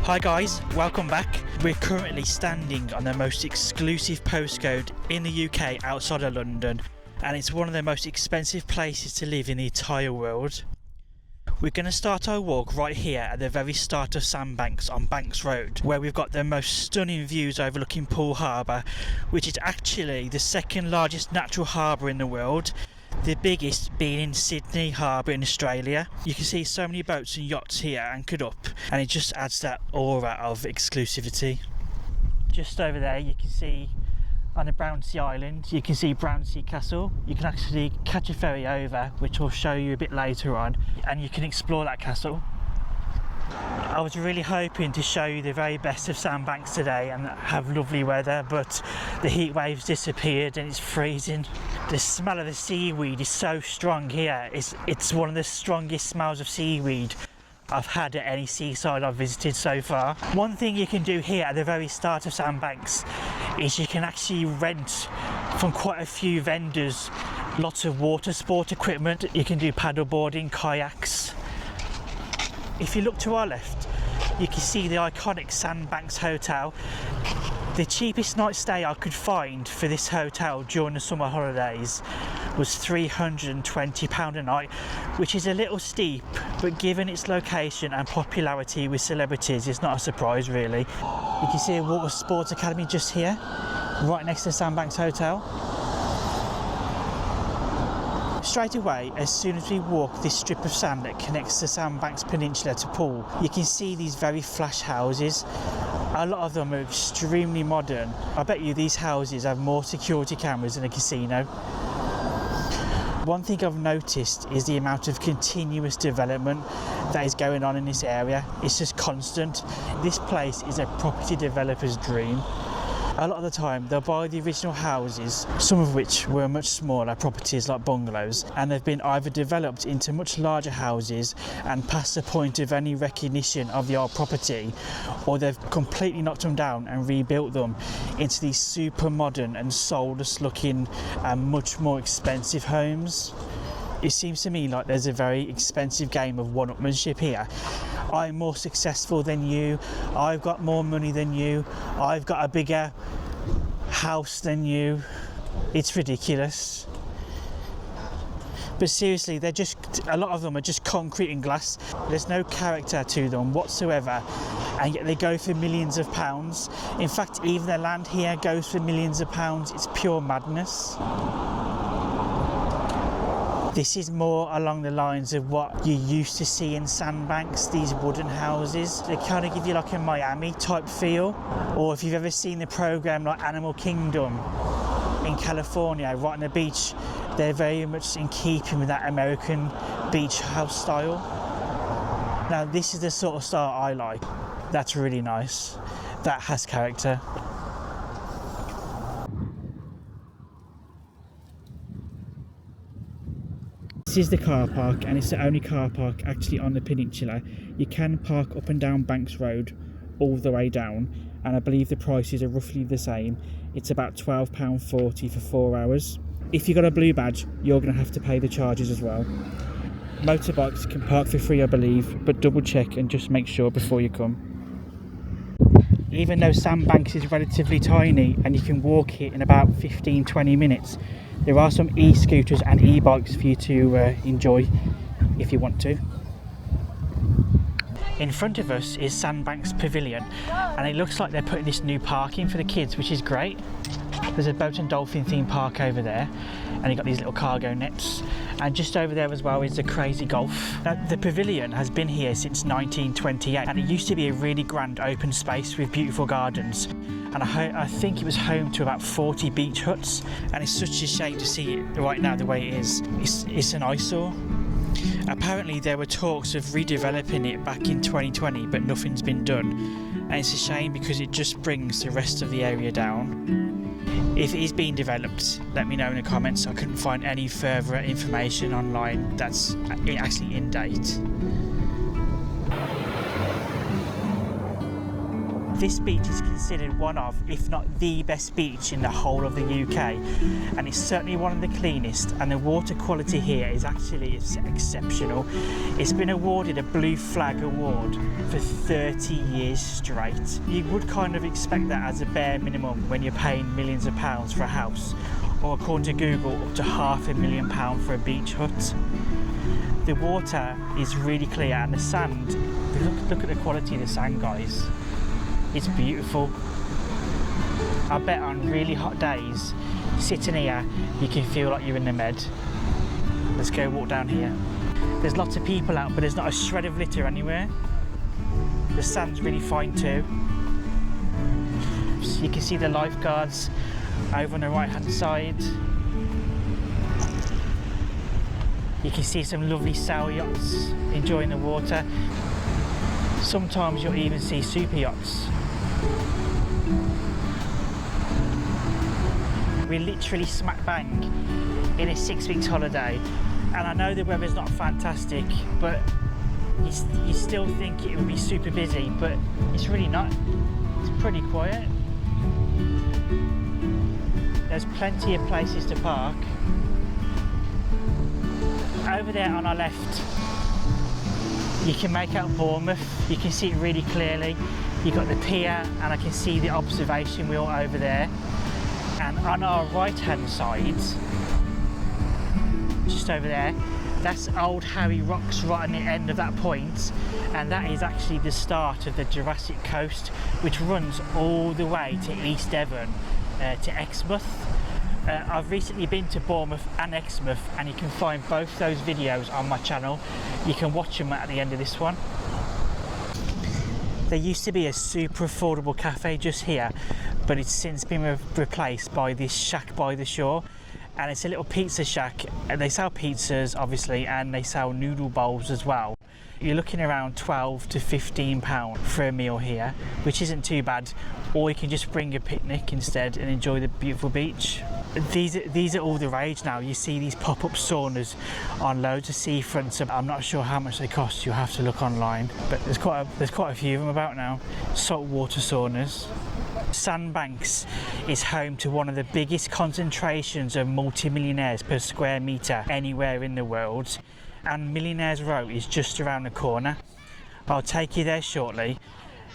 Hi guys, welcome back. We're currently standing on the most exclusive postcode in the UK outside of London, and it's one of the most expensive places to live in the entire world. We're going to start our walk right here at the very start of Sandbanks on Banks Road, where we've got the most stunning views overlooking Poole Harbour, which is actually the second largest natural harbour in the world, the biggest being in Sydney Harbour in Australia. You can see so many boats and yachts here anchored up, and it just adds that aura of exclusivity. Just over there you can see on the Brownsea Island, you can see Brownsea Castle. You can actually catch a ferry over, which I'll show you a bit later on, and you can explore that castle. I was really hoping to show you the very best of Sandbanks today and have lovely weather, but the heat waves disappeared and it's freezing. The smell of the seaweed is so strong here. It's one of the strongest smells of seaweed I've had at any seaside I've visited so far. One thing you can do here at the very start of Sandbanks is you can actually rent from quite a few vendors lots of water sport equipment. You can do paddle boarding, kayaks. If you look to our left, you can see the iconic Sandbanks Hotel. The cheapest night stay I could find for this hotel during the summer holidays was £320 a night, which is a little steep, but given its location and popularity with celebrities, it's not a surprise really. You can see a water sports academy just here, right next to Sandbanks Hotel. Straight away, as soon as we walk this strip of sand that connects the Sandbanks Peninsula to Poole, you can see these very flash houses. A lot of them are extremely modern. I bet you these houses have more security cameras than a casino. One thing I've noticed is the amount of continuous development that is going on in this area. It's just constant. This place is a property developer's dream. A lot of the time they'll buy the original houses, some of which were much smaller properties like bungalows, and they've been either developed into much larger houses and past the point of any recognition of the old property, or they've completely knocked them down and rebuilt them into these super modern and soulless looking and much more expensive homes. It seems to me like there's a very expensive game of one-upmanship here. I'm more successful than you, I've got more money than you, I've got a bigger house than you. It's ridiculous. But seriously, a lot of them are just concrete and glass. There's no character to them whatsoever, and yet they go for millions of pounds. In fact, even the land here goes for millions of pounds. It's pure madness. This is more along the lines of what you used to see in Sandbanks, these wooden houses. They kind of give you like a Miami type feel. Or if you've ever seen the programme like Animal Kingdom in California, right on the beach, they're very much in keeping with that American beach house style. Now this is the sort of style I like. That's really nice. That has character. This is the car park, and it's the only car park actually on the peninsula. You can park up and down Banks Road all the way down, and I believe the prices are roughly the same. It's about £12.40 for 4 hours. If you've got a blue badge, you're going to have to pay the charges as well. Motorbikes can park for free, I believe, but double check and just make sure before you come. Even though Sandbanks is relatively tiny and you can walk it in about 15-20 minutes, there are some e-scooters and e-bikes for you to enjoy if you want to. In front of us is Sandbanks Pavilion, and it looks like they're putting this new park in for the kids, which is great. There's a boat and dolphin theme park over there, and you've got these little cargo nets. And just over there as well is the Crazy Golf. Now, the pavilion has been here since 1928, and it used to be a really grand open space with beautiful gardens. And I think it was home to about 40 beach huts, and it's such a shame to see it right now the way it is. It's an eyesore. Apparently there were talks of redeveloping it back in 2020, but nothing's been done, and it's a shame because it just brings the rest of the area down. If it is being developed, let me know in the comments. I couldn't find any further information online that's actually in date. This beach is considered one of, if not the best beach in the whole of the UK, and it's certainly one of the cleanest, and the water quality here is actually exceptional. It's been awarded a Blue Flag award for 30 years straight. You would kind of expect that as a bare minimum when you're paying millions of pounds for a house, or according to Google, up to £500,000 for a beach hut. The water is really clear, and the sand, look at the quality of the sand, guys. It's beautiful. I bet on really hot days, sitting here, you can feel like you're in the Med. Let's go walk down here. There's lots of people out, but there's not a shred of litter anywhere. The sand's really fine too. So you can see the lifeguards over on the right hand side. You can see some lovely sail yachts enjoying the water. Sometimes you'll even see super yachts. We're literally smack bang in a 6 weeks holiday, and I know the weather's not fantastic, but you still think it would be super busy, but it's really not. It's pretty quiet. There's plenty of places to park. Over there on our left, you can make out Bournemouth. You can see it really clearly. You've got the pier, and I can see the observation wheel over there. And on our right hand side, just over there, that's Old Harry Rocks right on the end of that point, and that is actually the start of the Jurassic Coast, which runs all the way to East Devon to Exmouth. I've recently been to Bournemouth and Exmouth, and you can find both those videos on my channel. You can watch them at the end of this one. There used to be a super affordable cafe just here, but it's since been replaced by this shack by the shore, and it's a little pizza shack, and they sell pizzas obviously, and they sell noodle bowls as well. You're looking around £12 to £15 for a meal here, which isn't too bad, or you can just bring a picnic instead and enjoy the beautiful beach. These are all the rage now. You see these pop-up saunas on loads of seafronts. I'm not sure how much they cost, you'll have to look online, but there's quite a few of them about now. Saltwater saunas. Sandbanks is home to one of the biggest concentrations of multi-millionaires per square metre anywhere in the world, and Millionaire's Row is just around the corner. I'll take you there shortly.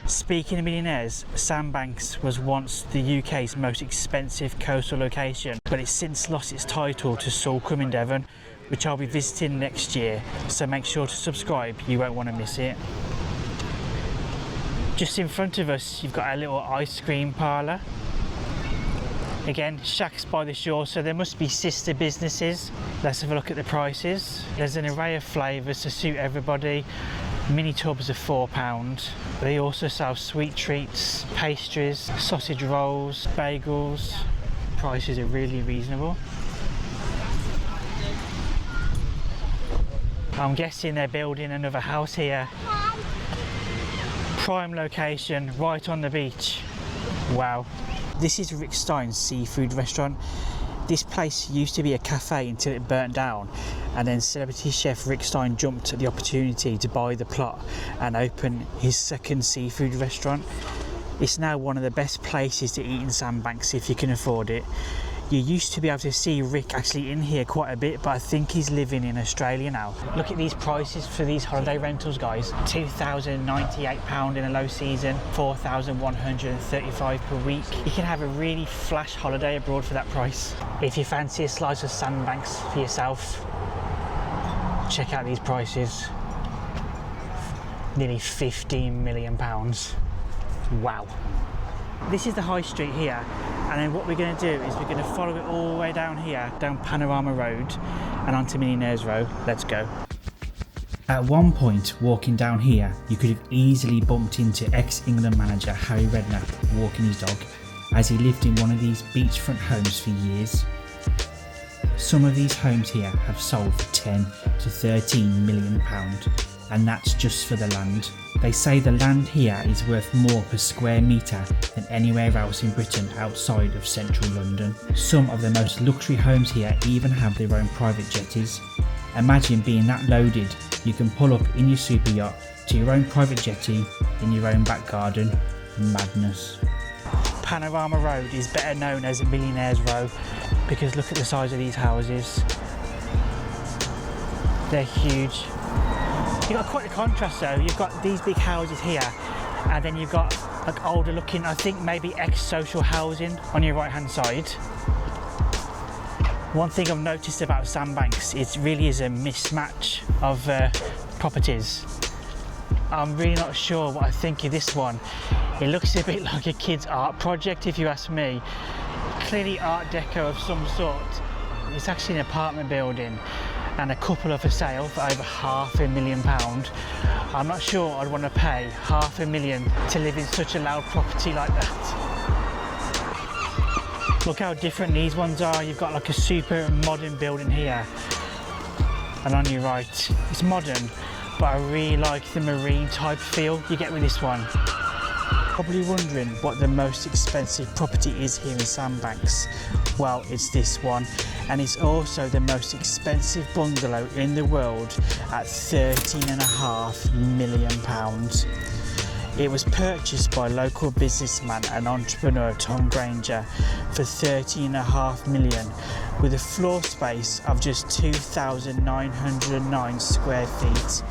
Speaking of millionaires, Sandbanks was once the UK's most expensive coastal location, but it's since lost its title to Salcombe in Devon, which I'll be visiting next year, so make sure to subscribe, you won't want to miss it. Just in front of us, you've got a little ice cream parlour. Again, shacks by the shore, so there must be sister businesses. Let's have a look at the prices. There's an array of flavours to suit everybody. Mini tubs are £4. They also sell sweet treats, pastries, sausage rolls, bagels. Prices are really reasonable. I'm guessing they're building another house here. Prime location, right on the beach. Wow. This is Rick Stein's seafood restaurant. This place used to be a cafe until it burnt down, and then celebrity chef Rick Stein jumped at the opportunity to buy the plot and open his second seafood restaurant. It's now one of the best places to eat in Sandbanks if you can afford it. You used to be able to see Rick actually in here quite a bit, but I think he's living in Australia now. Look at these prices for these holiday rentals, guys. £2,098 in a low season, £4,135 per week. You can have a really flash holiday abroad for that price. If you fancy a slice of Sandbanks for yourself, check out these prices. Nearly £15 million. Wow. This is the high street here, and then what we're going to do is we're going to follow it all the way down here, down Panorama Road and onto Millionaire's Row. Let's go. At one point, walking down here, you could have easily bumped into ex-England manager Harry Redknapp walking his dog, as he lived in one of these beachfront homes for years. Some of these homes here have sold for £10 to £13 million, and that's just for the land. They say the land here is worth more per square metre than anywhere else in Britain outside of central London. Some of the most luxury homes here even have their own private jetties. Imagine being that loaded, you can pull up in your super yacht to your own private jetty in your own back garden, madness. Panorama Road is better known as Millionaire's Row because look at the size of these houses. They're huge. You've got quite a contrast though. You've got these big houses here, and then you've got like older looking, I think maybe ex-social housing on your right hand side. One thing I've noticed about Sandbanks, it really is a mismatch of properties. I'm really not sure what I think of this one. It looks a bit like a kid's art project if you ask me. Clearly art deco of some sort. It's actually an apartment building and a couple are for sale for over £500,000. I'm not sure I'd want to pay £500,000 to live in such a loud property like that. Look how different these ones are. You've got like a super modern building here, and on your right, it's modern, but I really like the marine type feel you get with this one. Probably wondering what the most expensive property is here in Sandbanks. Well, it's this one, and it's also the most expensive bungalow in the world at £13.5 million. It was purchased by local businessman and entrepreneur Tom Granger for £13.5 million, with a floor space of just 2,909 square feet.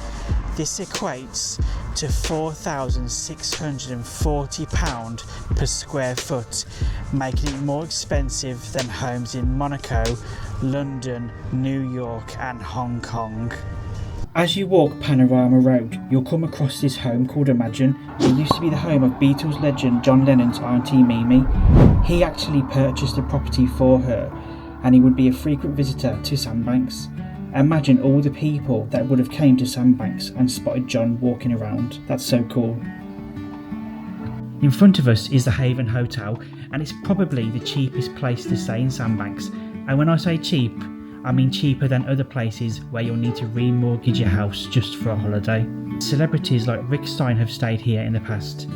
This equates to £4,640 per square foot, making it more expensive than homes in Monaco, London, New York and Hong Kong. As you walk Panorama Road, you'll come across this home called Imagine. It used to be the home of Beatles legend John Lennon's auntie Mimi. He actually purchased the property for her, and he would be a frequent visitor to Sandbanks. Imagine all the people that would have came to Sandbanks and spotted John walking around. That's so cool. In front of us is the Haven Hotel, and it's probably the cheapest place to stay in Sandbanks. And when I say cheap, I mean cheaper than other places where you'll need to remortgage your house just for a holiday. Celebrities like Stein have stayed here in the past.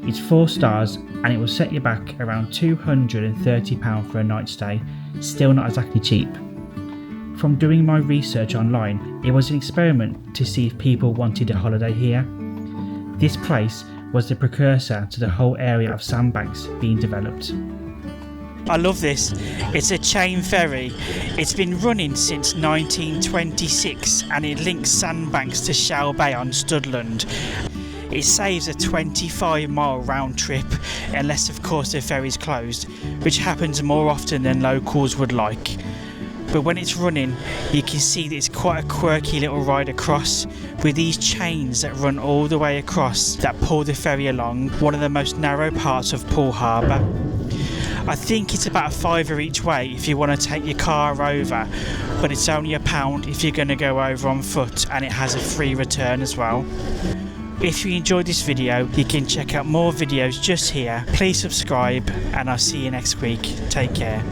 It's 4 stars and it will set you back around £230 for a night stay. Still not exactly cheap. From doing my research online, it was an experiment to see if people wanted a holiday here. This place was the precursor to the whole area of Sandbanks being developed. I love this. It's a chain ferry. It's been running since 1926 and it links Sandbanks to Shell Bay on Studland. It saves a 25-mile round trip, unless of course the ferry's closed, which happens more often than locals would like. But when it's running, you can see that it's quite a quirky little ride across, with these chains that run all the way across that pull the ferry along one of the most narrow parts of Poole Harbour. I think it's about £5 each way if you want to take your car over, but it's only £1 if you're going to go over on foot, and it has a free return as well. If you enjoyed this video, you can check out more videos just here. Please subscribe and I'll see you next week. Take care.